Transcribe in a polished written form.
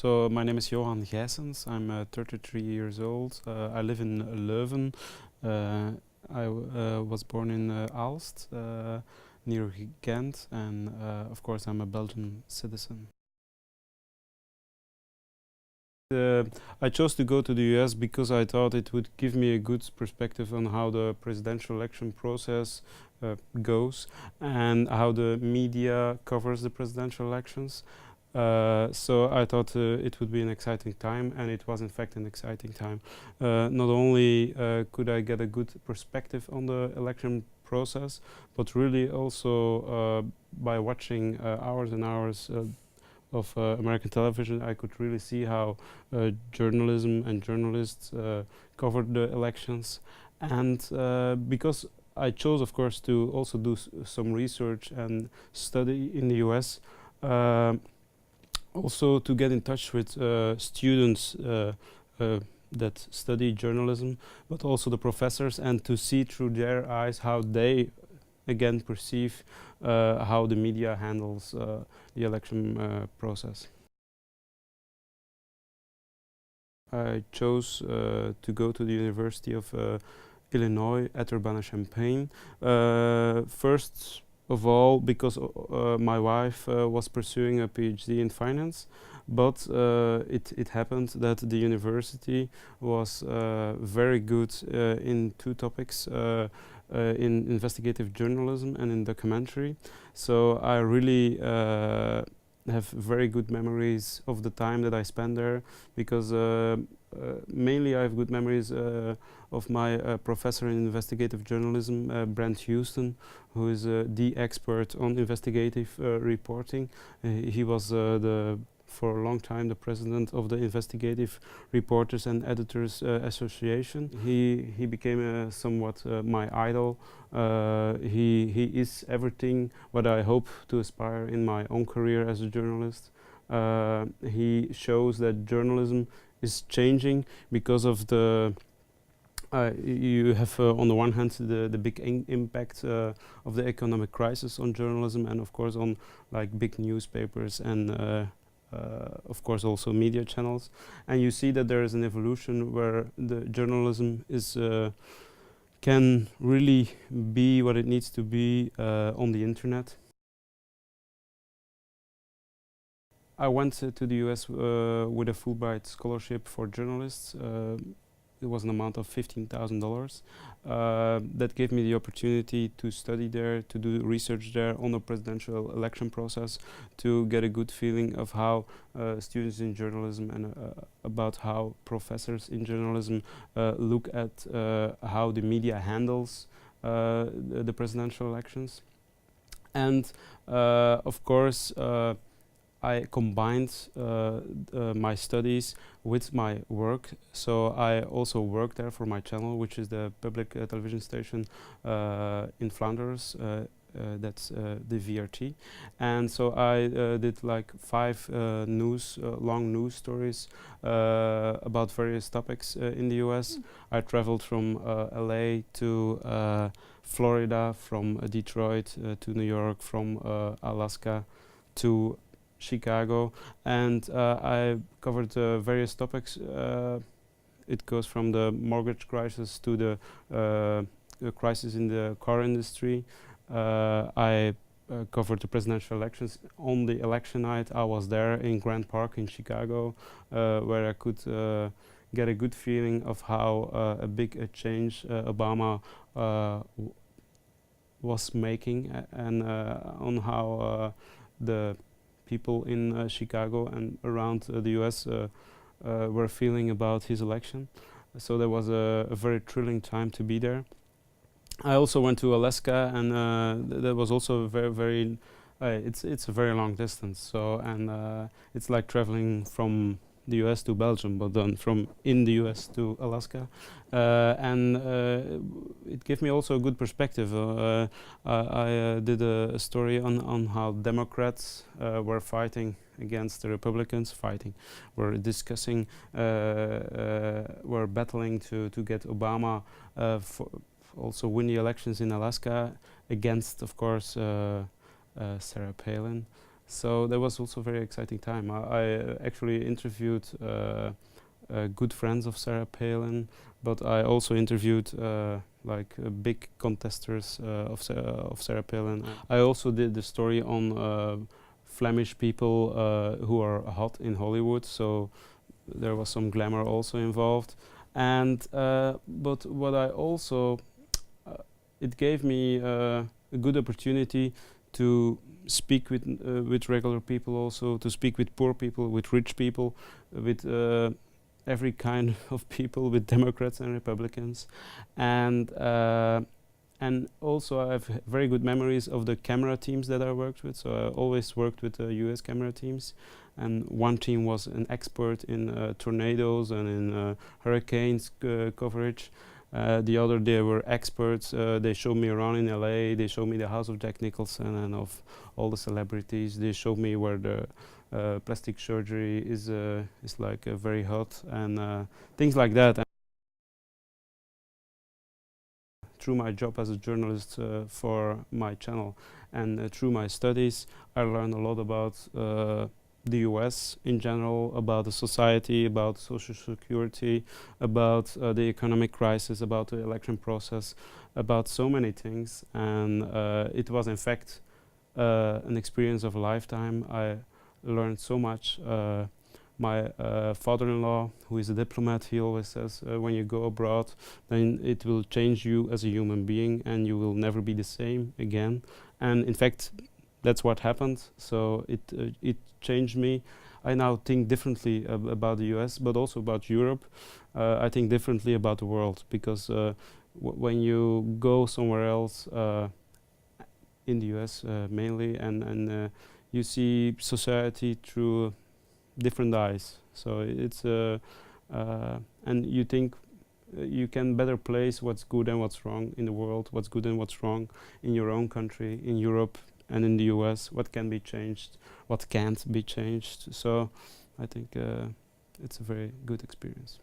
So my name is Johan Ghysen. I'm 33 years old. I live in Leuven. I was born in Aalst, near Ghent, and of course I'm a Belgian citizen. Uh, I chose to go to the US because I thought it would give me a good perspective on how the presidential election process goes and how the media covers the presidential elections. So I thought it would be an exciting time, and it was in fact an exciting time. Not only could I get a good perspective on the election process, but really also by watching hours and hours of American television, I could really see how journalism and journalists covered the elections. And because I chose, of course, to also do some research and study in the US, also to get in touch with students that study journalism, but also the professors, and to see through their eyes how they again perceive how the media handles the election process. I chose to go to the University of Illinois at Urbana-Champaign. First of all, because my wife was pursuing a PhD in finance, but it happened that the university was very good in two topics, in investigative journalism and in documentary. So I really have very good memories of the time that I spent there, because mainly I have good memories of my professor in investigative journalism, Brent Houston, who is the expert on investigative reporting. He was for a long time the president of the Investigative Reporters and Editors Association. He became somewhat my idol. He is everything what I hope to aspire in my own career as a journalist. He shows that journalism is changing because of the you have on the one hand the big impact of the economic crisis on journalism, and of course on like big newspapers and of course also media channels, and you see that there is an evolution where the journalism is can really be what it needs to be on the internet. I went to the US with a Fulbright scholarship for journalists. It was an amount of $15,000. That gave me the opportunity to study there, to do research there on the presidential election process, to get a good feeling of how students in journalism and about how professors in journalism look at how the media handles the presidential elections. And of course, I combined my studies with my work, so I also worked there for my channel, which is the public television station in Flanders. That's the VRT, and so I did like 5 long news stories about various topics in the US. I traveled from LA to Florida, from Detroit to New York, from Alaska to Chicago, and I covered various topics. It goes from the mortgage crisis to the crisis in the car industry. I covered the presidential elections. On the election night, I was there in Grant Park in Chicago, where I could get a good feeling of how a big change Obama was making, and on how the people in Chicago and around the US were feeling about his election. So there was a very thrilling time to be there. I also went to Alaska, and that was also very it's a very long distance. So, and it's like traveling from the US to Belgium, but then from in the US to Alaska, and it gave me also a good perspective. I did a story on how Democrats were fighting against the Republicans, were discussing, were battling to get Obama also win the elections in Alaska against, of course, Sarah Palin. So that was also a very exciting time. I actually interviewed good friends of Sarah Palin, but I also interviewed like big contesters of Sarah Palin. I also did the story on Flemish people who are hot in Hollywood, so there was some glamour also involved. And but what I also it gave me a good opportunity to speak with regular people, also to speak with poor people, with rich people, with every kind of people, with Democrats and Republicans, and also I have very good memories of the camera teams that I worked with. So I always worked with U.S. camera teams, and one team was an expert in tornadoes and in hurricanes coverage. The other, they were experts. They showed me around in LA. They showed me the house of Jack Nicholson and of all the celebrities. They showed me where the plastic surgery is like very hot and things like that. And through my job as a journalist for my channel and through my studies, I learned a lot about the US in general, about the society, about social security, about the economic crisis, about the election process, about so many things. And it was in fact an experience of a lifetime. I learned so much. My father-in-law, who is a diplomat, he always says, when you go abroad, then it will change you as a human being and you will never be the same again. And in fact, that's what happened. So it changed me. I now think differently about the US, but also about Europe. I think differently about the world, because when you go somewhere else, in the US mainly, and you see society through different eyes. So it's and you think you can better place what's good and what's wrong in the world, what's good and what's wrong in your own country, in Europe and in the US, what can be changed, what can't be changed. So I think it's a very good experience.